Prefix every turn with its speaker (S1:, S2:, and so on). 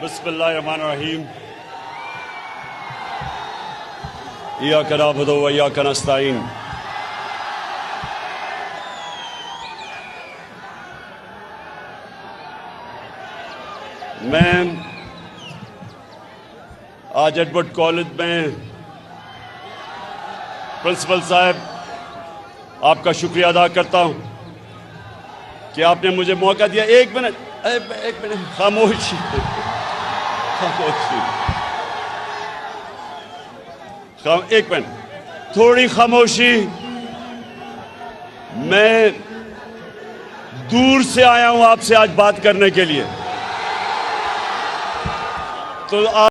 S1: बिस्मिल्लाहिर्रहमानिर्रहीम। इय्याका नअबुदु व इय्याका नस्तईन। मैं आज एडवर्ड कॉलेज में प्रिंसिपल साहब आपका शुक्रिया अदा करता हूं कि आपने मुझे मौका दिया। एक मिनट खामोशी खामोशी एक मिनट, थोड़ी खामोशी। मैं दूर से आया हूं आपसे आज बात करने के लिए, तो आप